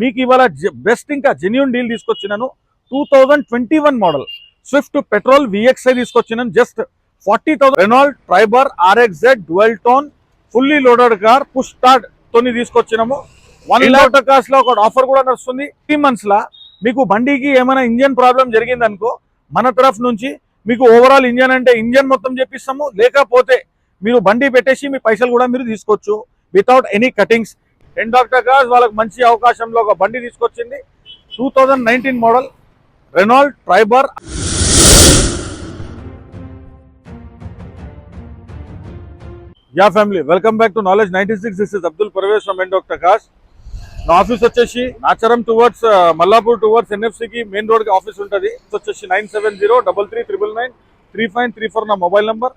మీకు ఇవాళ బెస్ట్ ఇంకా జెన్యూన్ డీల్ తీసుకొచ్చినాను. 2021 మోడల్ స్విఫ్ట్ పెట్రోల్ VXI తీసుకొచ్చినాను. Just 40,000 Renault Triber RXZ dual tone fully loaded car push start తోని తీసుకొచ్చినాము. 1 lakh కార్స్ లో ఒక ఆఫర్ కూడా నడుస్తుంది. 3 months లా మీకు బండికి ఏమైనా ఇంజన్ ప్రాబ్లం జరిగిందనుకో మన తరఫు నుంచి మీకు ఓవరాల్ ఇంజన్ అంటే ఇంజన్ మొత్తం చెప్పిస్తాము. లేకపోతే మీరు బండి పెట్టేసి మీ పైసలు కూడా మీరు తీసుకోవచ్చు without any cuttings. Doctor cars వాళ్ళకి మంచి అవకాశంలో ఒక బండి తీసుకొచ్చింది. 2019 మోడల్ రెనాల్డ్ ట్రైబర్. యా family, welcome back to knowledge 96. This is Abdul Parvez from doctor cars. నా ఆఫీస్ వచ్చేసి Nacharam towards Mallapur towards NFC కి మెయిన్ రోడ్ కి ఆఫీస్ ఉంటుంది. వచ్చేసి 9703393534 నా మొబైల్ నంబర్.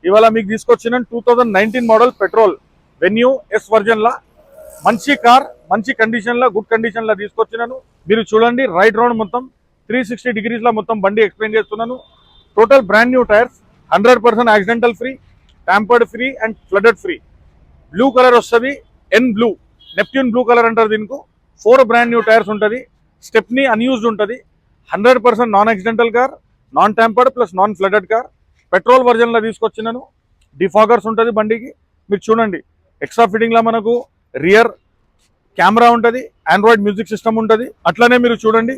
ఇవాళ మీకు తీసుకొచ్చిన 2019 model petrol Venue S version లా మంచి కార్, మంచి కండిషన్ లా, గుడ్ కండిషన్ లా తీసుకొచ్చినాను. మీరు చూడండి, రైట్ రౌండ్ మొత్తం 360 degrees లా మొత్తం బండి ఎక్స్ప్లెయిన్ చేస్తున్నాను. Total brand new tyres, 100% accidental free, tampered free and flooded free. Blue colour వస్తుంది, ఎన్ బ్లూ, నెప్ట్యూన్ బ్లూ కలర్ అంటారు దీనికి. 4 బ్రాండ్ న్యూ టైర్స్ ఉంటుంది. స్టెప్నీ అన్యూజ్డ్ ఉంటుంది. 100% non accidental car, non tampered plus non flooded car. Petrol వర్జన్లో తీసుకొచ్చినాను. Defoggers ఉంటుంది బండికి. మీరు చూడండి, ఎక్స్ట్రా ఫిట్టింగ్లో మనకు రియర్ కెమెరా ఉంటుంది, ఆండ్రాయిడ్ మ్యూజిక్ సిస్టమ్ ఉంటుంది. అట్లనే మీరు చూడండి,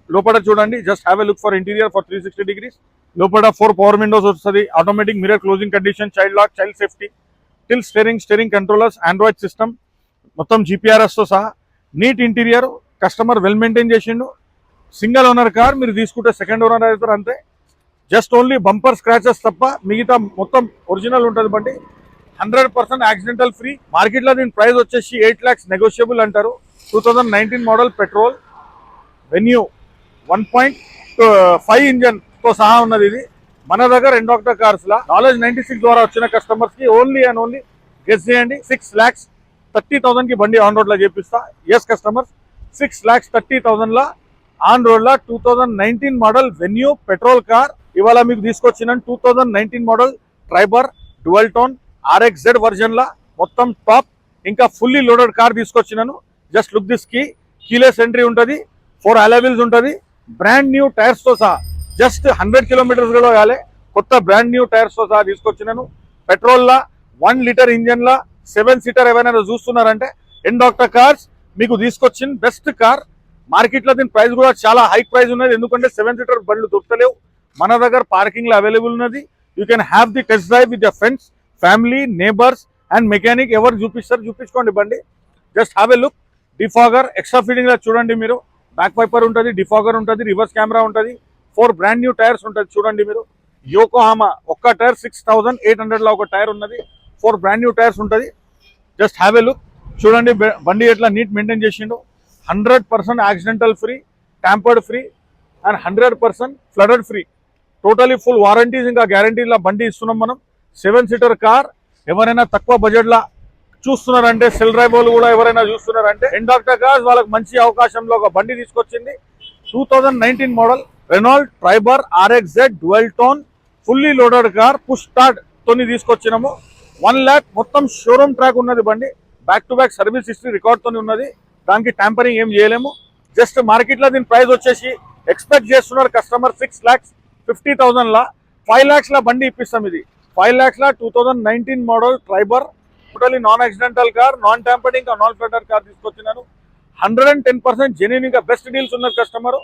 లోపల చూడండి, just have a look for interior for 360 degrees. లోపల 4 పవర్ విండోస్ వస్తుంది, automatic mirror closing condition, child lock, child safety, tilt steering controllers, Android system, మొత్తం GPRS తో సహా. Neat interior, customer well maintain చేసిండు. సింగిల్ ఓనర్ కార్, మీరు తీసుకుంటే second owner అవుతారు అంతే. జస్ట్ ఓన్లీ బంపర్ స్క్రాచెస్ తప్ప మిగతా మొత్తం ఒరిజినల్ ఉంటుంది బండి. 100% యాక్సిడెంటల్ ఫ్రీ. మార్కెట్లో దీని ప్రైస్ వచ్చేసి 8 lakhs నెగోషియబుల్ అంటారు. 2019 మోడల్ పెట్రోల్ వెన్యూ 1.5 ఇంజన్ తో సహా ఉన్నది. ఇది మన దగ్గర డాక్టర్ కార్స్ లా నాలెడ్జ్ 96 ద్వారా వచ్చిన కస్టమర్స్ కి ఓన్లీ అండ్ ఓన్లీ గెస్ చేయండి, 6,30,000 కి బండి ఆన్ రోడ్ లా చేపిస్తా. ఎస్ కస్టమర్స్, 6,30,000 లా ఆన్ రోడ్ లా 2019 మోడల్ వెన్యూ పెట్రోల్ కార్ ఇవాళ మీకు తీసుకొచ్చిన 2019 model Triber dual tone RXZ version లా మొత్తం టాప్ ఇంకా ఫుల్లీ లోడెడ్ కార్ తీసుకొచ్చినాను. జస్ట్ లుక్ దిస్ కి కీలెస్ ఎంట్రీ ఉంటుంది, 4 alloy wheels ఉంటుంది, బ్రాండ్ న్యూ టైర్స్ తో సహా. జస్ట్ 100 kilometers కూడా కాలే, కొత్త బ్రాండ్ న్యూ టైర్స్ తో సహా తీసుకొచ్చినాను. పెట్రోల్ లా 1 liter ఇంజన్ లా 7 seater ఎవరైనా చూస్తున్నారంటే డాక్టర్ కార్స్ మీకు తీసుకొచ్చిన బెస్ట్ కార్. మార్కెట్ లో దీని ప్రైస్ కూడా చాలా హై ప్రైస్ ఉన్నది, ఎందుకంటే 7 seater బండ్లు దొరకలేవు. మన దగ్గర పార్కింగ్ లో అవైలబుల్ ఉన్నది. You can have the test drive with your friends, family, neighbours and mechanic. ఎవరు చూపిస్తారు చూపించుకోండి బండి. Just have a look. Defogger extra fitting లా చూడండి మీరు. బ్యాక్ వైపర్ ఉంటుంది, డిఫాగర్ ఉంటుంది, రివర్స్ కెమెరా ఉంటుంది, 4 బ్రాండ్ న్యూ టైర్స్ ఉంటుంది. చూడండి మీరు, యోకోహామా ఒక్క టైర్ 6,800 లో ఒక టైర్ ఉన్నది. 4 బ్రాండ్ న్యూ టైర్స్ ఉంటుంది. Just have a look. చూడండి బండి ఎట్లా నీట్ మెయింటైన్ చేసిండు. 100% accidental free, tampered free and 100% flooded free. Totally full warranties ఇంకా గ్యారంటీలా బండి ఇస్తున్నాం మనం. 7 seater కార్. ఎవరైనా తక్కువ బడ్జెట్ లా చూస్తున్నారంటే, సెల్ డ్రైవ్ వాళ్ళు కూడా ఎవరైనా చూస్తున్నారంటే డాక్టర్ కార్స్ వాళ్ళకి మంచి అవకాశంలో ఒక బండి తీసుకొచ్చింది. 2019 model Renault Triber RXZ dual tone fully loaded car push start తోని తీసుకొచ్చినాము. 1 lakh మొత్తం షోరూమ్ ట్రాక్ ఉన్నది బండి. Back to back service history record తోని ఉన్నది. దానికి ట్యాంపరింగ్ ఏం చేయలేము. జస్ట్ మార్కెట్ లో దీని ప్రైస్ వచ్చేసి ఎక్స్పెక్ట్ చేస్తున్నారు కస్టమర్ 6,50,000 లా 5 lakhs లా బండి ఇప్పిస్తాం. ఇది 5 lakhs లా 2019 model Triber totally non accidental car, non tampered ఇంకా నాన్ ఫ్లడెడ్ కార్ తీసుకొచ్చినాను. 110% జెన్యూన్ ఇంకా బెస్ట్ డీల్స్ ఉన్నారు కస్టమర్.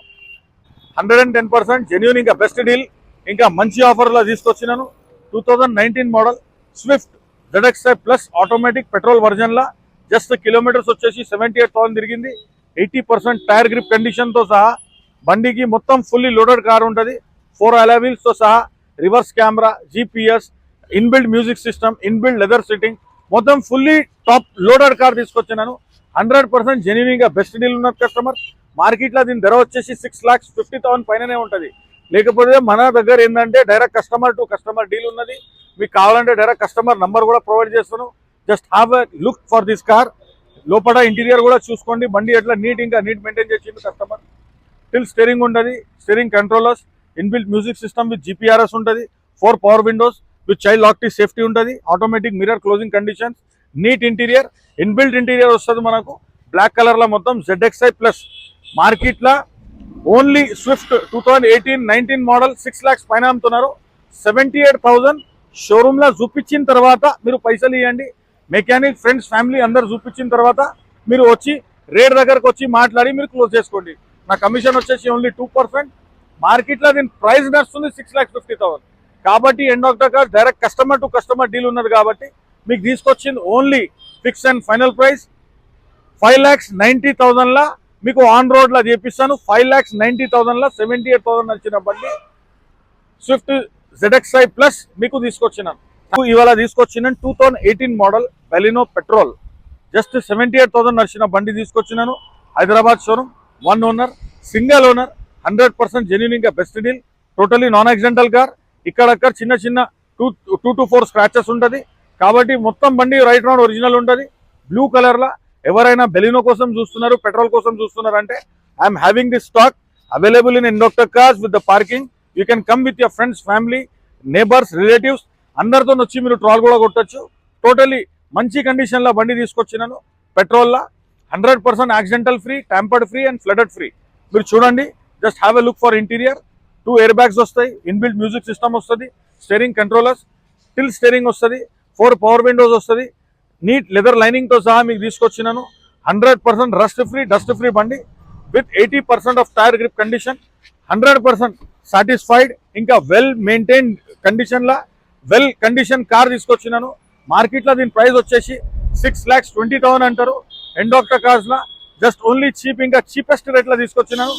110% జెన్యూన్ ఇంకా బెస్ట్ డీల్ ఇంకా మంచి ఆఫర్ లా తీసుకొచ్చినాను. 2019 model Swift ZXi plus automatic petrol version లా జస్ట్ కిలోమీటర్స్ వచ్చేసి 78,000 తిరిగింది. 80% టైర్ గ్రిప్ కండిషన్ తో సహా బండికి మొత్తం ఫుల్లీ లోడెడ్ కార్ ఉంటుంది. 4 alloy wheels తో సహా, reverse camera, GPS, inbuilt music system, inbuilt leather sitting, మొత్తం ఫుల్లీ టాప్ లోడెడ్ కార్ తీసుకొచ్చినాను. 100% జెన్యూన్ గా బెస్ట్ డీల్ ఉన్న కస్టమర్. మార్కెట్ లో దీని ధర వచ్చేసి 6,50,000 పైననే ఉంటది. లేకపోతే మన దగ్గర ఏంటంటే direct customer to customer deal ఉన్నది. మీకు కావాలంటే డైరెక్ట్ కస్టమర్ నంబర్ కూడా ప్రొవైడ్ చేస్తున్నాను. Just have a look for this car. లోపల ఇంటీరియర్ కూడా చూసుకోండి. బండి ఎట్లా నీట్ మెయింటైన్ చేసింది కస్టమర్. టిల్ స్టీరింగ్ ఉంటుంది, steering controllers, inbuilt music system with GPRS ఉంటుంది, 4 power windows with child lock safety ఉంటుంది, automatic mirror closing conditions, neat interior, inbuilt interior వస్తుంది మనకు. బ్లాక్ కలర్ లో మొత్తం ZXi ప్లస్ మార్కెట్ లా only Swift 2018-19 model 6 lakhs పైన అమ్ముతున్నారు. 78,000 showroom లో చూపించిన తర్వాత మీరు పైసలు ఇవ్వండి. మెకానిక్ ఫ్రెండ్స్ ఫ్యామిలీ అందరు చూపించిన తర్వాత మీరు వచ్చి రేట్ దగ్గరకు వచ్చి మాట్లాడి మీరు క్లోజ్ చేసుకోండి. నా కమిషన్ వచ్చేసి ఓన్లీ 2%. మార్కెట్ లో దీని ప్రైస్ నడుస్తుంది 6,50,000. కాబట్టి end of the car direct customer to customer deal ఉన్నది కాబట్టి మీకు తీసుకొచ్చింది only fix and final price 5,90,000 లా మీకు ఆన్ రోడ్ లా చేపిస్తాను. 5,90,000 లా 78,000 వచ్చిన బండి స్విఫ్ట్ ZXi ప్లస్ మీకు తీసుకొచ్చినాను. ఇవాళ తీసుకొచ్చిన 2018 మోడల్ బెలినో పెట్రోల్ జస్ట్ 78,000 నడిచిన బండి తీసుకొచ్చినాను. Hyderabad showroom, 1 owner, single owner, 100% genuine, ఇంకా best deal, totally non accidental car. ఇక్కడక్కడ చిన్న చిన్న 2 to 4 స్క్రాచెస్ ఉంటుంది కాబట్టి మొత్తం బండి రైట్ రౌండ్ ఒరిజినల్ ఉంటుంది. బ్లూ కలర్ లా ఎవరైనా బెలినో కోసం చూస్తున్నారు, పెట్రోల్ కోసం చూస్తున్నారు అంటే I'm having this stock available in ఎండోక్టర్ cars with the parking. You can come with your friends, family, neighbours, relatives అందరితో వచ్చి మీరు ట్రాల్ కూడా కొట్టచ్చు. టోటలీ మంచి కండిషన్ లో బండి తీసుకొచ్చినాను. పెట్రోల్ లా 100% accidental free, tampered free and flooded free. మీరు చూడండి, just have a look for interior. 2 air bags వస్తాయి, ఇన్బిల్ట్ మ్యూజిక్ సిస్టమ్ వస్తుంది, స్టీరింగ్ కంట్రోలర్స్, టిల్ స్టీరింగ్ వస్తుంది, 4 పవర్ విండోస్ వస్తుంది, నీట్ లెదర్ లైనింగ్ తో సహా మీకు తీసుకొచ్చినాను. 100% రస్ట్ ఫ్రీ, డస్ట్ ఫ్రీ బండి with 80% of tyre grip condition, 100% satisfied, ఇంకా వెల్ మెయింటైన్ కండిషన్ లా వెల్ కండిషన్ కార్ తీసుకొచ్చినాను. మార్కెట్ లో దీని ప్రైస్ వచ్చేసి 6,20,000 అంటారు. ఎండాక్టర్ కార్స్ లా జస్ట్ ఓన్లీ చీప్, ఇంకా చీపెస్ట్ రేట్ లో తీసుకొచ్చినాను.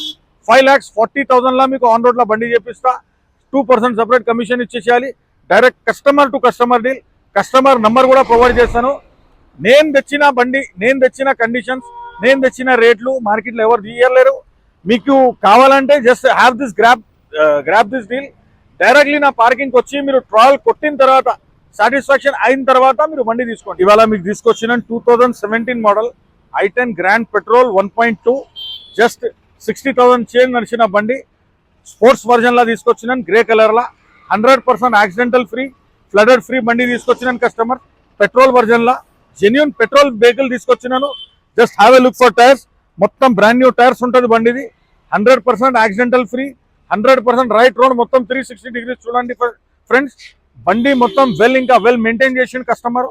5,40,000 లా మీకు ఆన్ రోడ్ లో బండి చేపిస్తా. 2% సపరేట్ కమిషన్ ఇచ్చేసేయాలి. Direct customer to customer deal. Customer number కూడా ప్రొవైడ్ చేస్తాను. నేను తెచ్చిన బండి, నేను తెచ్చిన కండిషన్స్, నేను తెచ్చిన రేట్లు మార్కెట్లో ఎవరు తీయలేరు. మీకు కావాలంటే just have this grab this deal. Directly నా పార్కింగ్ వచ్చి మీరు ట్రాల్ కొట్టిన తర్వాత సాటిస్ఫాక్షన్ అయిన తర్వాత మీరు బండి తీసుకోండి. ఇవాళ మీకు తీసుకొచ్చిన 2017 model i10 grand petrol 1.2 just 60,000 చేంజ్ నడిచిన బండి స్పోర్ట్స్ వర్జన్ లా తీసుకొచ్చినాను. గ్రే కలర్ లా 100% యాక్సిడెంటల్ ఫ్రీ, ఫ్లడెడ్ ఫ్రీ బండి తీసుకొచ్చినాను. కస్టమర్ పెట్రోల్ వర్జన్ లా జెన్యూన్ పెట్రోల్ వెహికల్ తీసుకొచ్చినాను. Just have a look for tyres. మొత్తం బ్రాండ్ న్యూ టైర్స్ ఉంటుంది బండిది. 100% యాక్సిడెంటల్ ఫ్రీ, 100% రైట్ రోడ్, మొత్తం 360 degrees చూడండి ఫ్రెండ్స్. బండి మొత్తం ఇంకా వెల్ మెయింటైన్ చేసిన కస్టమర్.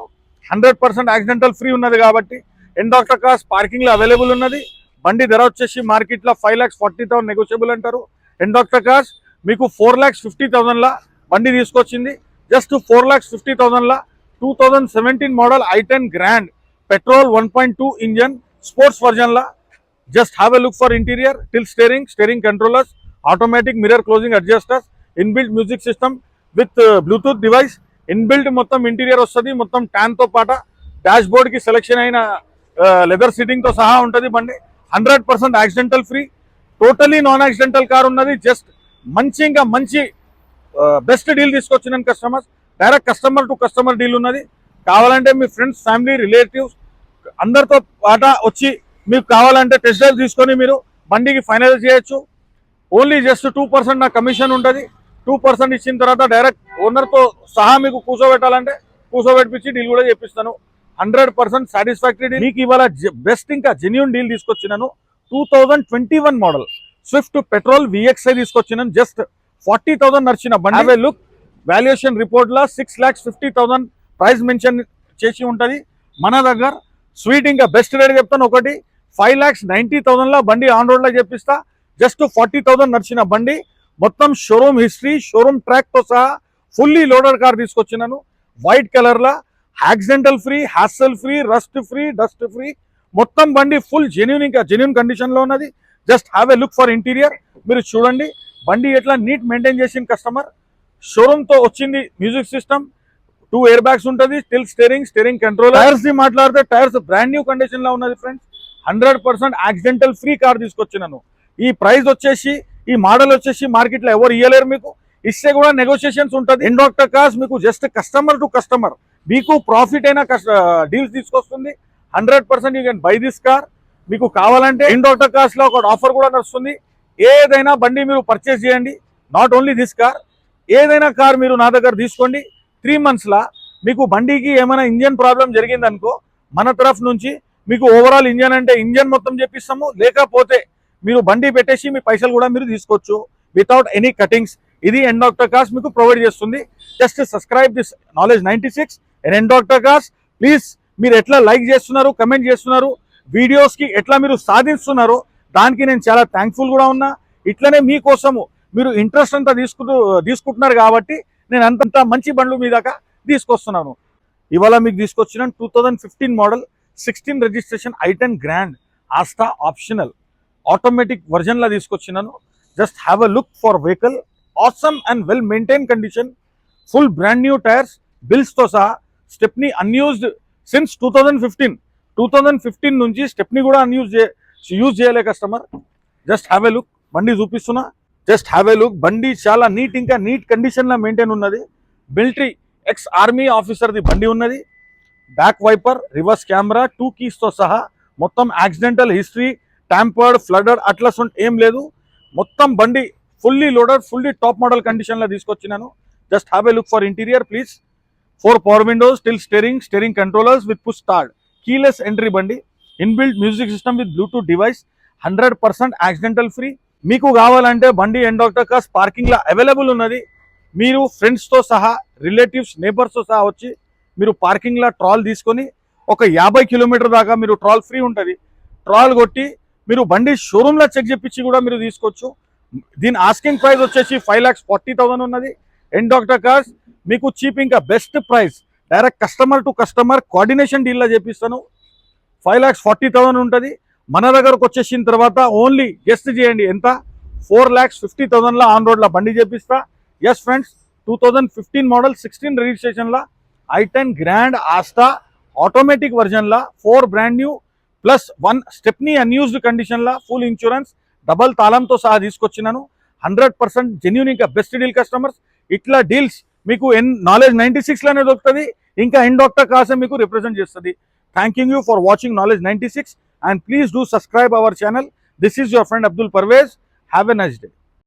100% యాక్సిడెంటల్ ఫ్రీ ఉన్నది కాబట్టి ఎండాక్టర్ కార్స్ పార్కింగ్ లో అవైలబుల్ ఉన్నది. బండి ధర వచ్చేసి మార్కెట్ లో 5,40,000 నెగోషియబుల్ అంటారు. ఎండాక్టర్ కార్స్ మీకు 4,50,000 లా బండి తీసుకొచ్చింది. జస్ట్ 4,50,000 లా 2017 model i10 grand petrol 1.2 engine sports version లా. Just have a look for interior, tilt steering controllers, automatic mirror closing adjusters, inbuilt music system with Bluetooth device, inbuilt మొత్తం interior వస్తుంది. మొత్తం ట్యాన్ తో పాటు డాష్ బోర్డ్ కి selection అయిన leather seating తో సహా ఉంటుంది బండి. 100% accidental free, totally non accidental car ఉన్నది. జస్ట్ ఇంకా మంచి బెస్ట్ డీల్ తీసుకొచ్చిన customers. Direct customer to customer deal ఉన్నది. కావాలంటే మీ ఫ్రెండ్స్, ఫ్యామిలీ, రిలేటివ్స్ అందరితో పాట వచ్చి మీకు కావాలంటే టెస్ట్ డ్రైవ్ తీసుకొని మీరు బండికి ఫైనలైజ్ చేయొచ్చు. ఓన్లీ జస్ట్ 2% నా కమిషన్ ఉంటుంది. 2% ఇచ్చిన తర్వాత డైరెక్ట్ ఓనర్తో సహా మీకు కూర్చోబెట్టాలంటే కూర్చోబెట్టించి డీల్ కూడా చేపిస్తాను. 100% సాటిస్ఫాక్టరీ డీల్. మీకు ఇవాళ బెస్ట్ ఇంకా జెన్యూన్ డీల్ తీసుకొచ్చినాను. 2021 మోడల్ స్విఫ్ట్ పెట్రోల్ VXi తీసుకొచ్చినాను. జస్ట్ 40,000 నడిచిన బండి. లుక్ వాల్యుయేషన్ రిపోర్ట్ లా 6,50,000 ప్రైస్ మెన్షన్ చేసి ఉంటుంది. మన దగ్గర స్వీట్ ఇంకా బెస్ట్ రేట్ చెప్తాను. ఒకటి 5,90,000 లా బండి ఆన్ రోడ్ లో చెప్పిస్తా. జస్ట్ 40,000 నడిచిన బండి. మొత్తం షోరూమ్ హిస్టరీ, షోరూమ్ ట్రాక్ తో సహా ఫుల్లీ లోడెడ్ కార్ తీసుకొచ్చినాను. వైట్ కలర్ లా accidental free, hassle free, rust free, dust free. మొత్తం బండి ఫుల్ జెన్యూన్ కండిషన్ లో ఉన్నది. Just have a look for interior. మీరు చూడండి బండి ఎట్లా నీట్ మెయింటైన్ చేసిన కస్టమర్. షోరూమ్ తో వచ్చింది మ్యూజిక్ సిస్టమ్, 2 ఎయిర్ బ్యాగ్స్ ఉంటుంది, టిల్ స్టీరింగ్ కంట్రోల్. టైర్స్ ని మాట్లాడితే టైర్స్ బ్రాండ్ న్యూ కండిషన్ లో ఉన్నది ఫ్రెండ్స్. 100% యాక్సిడెంటల్ ఫ్రీ కార్ తీసుకొచ్చినాను. ఈ ప్రైస్ వచ్చేసి, ఈ మోడల్ వచ్చేసి మార్కెట్ లో ఎవరు ఇయ్యలేరు. మీకు ఇస్తే కూడా నెగోషియేషన్స్ ఉంటుంది. ఎండాక్టర్ కార్స్ మీకు జస్ట్ కస్టమర్ టు కస్టమర్ మీకు ప్రాఫిట్ అయిన డీల్స్ తీసుకొస్తుంది. 100% you can buy this car. మీకు కావాలంటే ఎండాక్టర్ కార్స్ లో ఒక ఆఫర్ కూడా నడుస్తుంది. ఏదైనా బండి మీరు పర్చేస్ చేయండి, నాట్ ఓన్లీ దిస్ కార్, ఏదైనా కార్ మీరు నా దగ్గర తీసుకోండి. 3 months లా మీకు బండికి ఏమైనా ఇంజన్ ప్రాబ్లం జరిగిందనుకో మన తరఫు నుంచి మీకు ఓవరాల్ ఇంజన్ అంటే ఇంజన్ మొత్తం చేపిస్తాము, లేకపోతే మీరు బండి పెట్టేసి మీ పైసలు కూడా మీరు తీసుకోవచ్చు వితౌట్ ఎనీ కటింగ్స్. ఇది ఎన్ డాక్టర్ కార్స్ మీకు ప్రొవైడ్ చేస్తుంది. Just subscribe this knowledge 96 and N doctor cars. Please మీరు ఎట్లా లైక్ చేస్తున్నారు, కమెంట్ చేస్తున్నారు, వీడియోస్కి ఎట్లా మీరు సాధిస్తున్నారో దానికి నేను చాలా థ్యాంక్ఫుల్ కూడా ఉన్నా. ఇట్లనే మీకోసము మీరు ఇంట్రెస్ట్ అంతా తీసుకుంటున్నారు కాబట్టి నేను అంతంత మంచి బండ్లు మీ దాకా తీసుకొస్తున్నాను. ఇవాళ మీకు తీసుకొచ్చిన 2015 model 16 registration i10 grand Asta optional automatic వర్జన్లా తీసుకొచ్చినాను. Just have a look for vehicle. Awesome and well maintain condition, full brand new tyres, బిల్స్తో సహా. స్టెప్నీ అన్యూజ్డ్ సిన్స్ 2015 నుంచి స్టెప్నీ కూడా యూజ్ చేయలే customer. Just have a look, బండి చూపిస్తున్నా. Just have a look, బండి చాలా ఇంకా నీట్ కండిషన్లో మెయింటైన్ ఉన్నది. మిలిటరీ ఎక్స్ ఆర్మీ ఆఫీసర్ది బండి ఉన్నది. బ్యాక్ వైపర్, రివర్స్ కెమెరా, 2 కీస్తో సహా. మొత్తం యాక్సిడెంటల్ హిస్టరీ, ట్యాంపర్డ్, ఫ్లడర్ అట్లా ఏం లేదు. మొత్తం బండి fully loaded, fully top model కండిషన్లో తీసుకొచ్చినాను. Just have a look for interior please. 4 power windows, tilt steering controllers with push start, keyless entry బండి, inbuilt music system with Bluetooth device, 100% accidental free. మీకు కావాలంటే బండి ఎన్ డాక్టర్ కార్స్ పార్కింగ్లో available ఉన్నది. మీరు ఫ్రెండ్స్తో సహా, రిలేటివ్స్, నేబర్స్తో సహా వచ్చి మీరు పార్కింగ్లో ట్రాల్ తీసుకొని ఒక 50 కిలోమీటర్ దాకా మీరు ట్రాల్ ఫ్రీ ఉంటుంది. ట్రాల్ కొట్టి మీరు బండి షోరూమ్లో చెక్ చేపించి కూడా మీరు తీసుకోవచ్చు. దీని ఆస్కింగ్ ప్రైస్ వచ్చేసి 5,40,000 ఉన్నది. ఎన్ డాక్టర్ కార్స్ మీకు చీప్ ఇంకా best price, direct customer to customer coordination డీల్లో చేపిస్తాను. 5,40,000 ఉంటుంది. మన దగ్గరకు వచ్చేసిన తర్వాత ఓన్లీ గెస్ట్ చేయండి ఎంత, 4,50,000లో ఆన్ రోడ్లో బండి చేపిస్తా. ఎస్ ఫ్రెండ్స్, 2015 మోడల్ 16 రిజిస్ట్రేషన్లో i10 గ్రాండ్ ఆస్టా ఆటోమేటిక్ వర్జన్లో 4 brand new plus 1 stepney unused కండిషన్లో ఫుల్ ఇన్సూరెన్స్ డబల్ తాళంతో సహా తీసుకొచ్చినాను. 100% జెన్యూన్ ఇంకా బెస్ట్ డీల్ కస్టమర్స్. ఇట్లా డీల్స్ మీకు నాలెడ్జ్ 96లోనే దొరుకుతుంది. ఇంకా ఎన్ డాక్టర్ కార్స్ మీకు రిప్రజెంట్ చేస్తుంది. Thanking you for watching knowledge 96 and please do subscribe our channel. This is your friend Abdul Parvez. Have a nice day.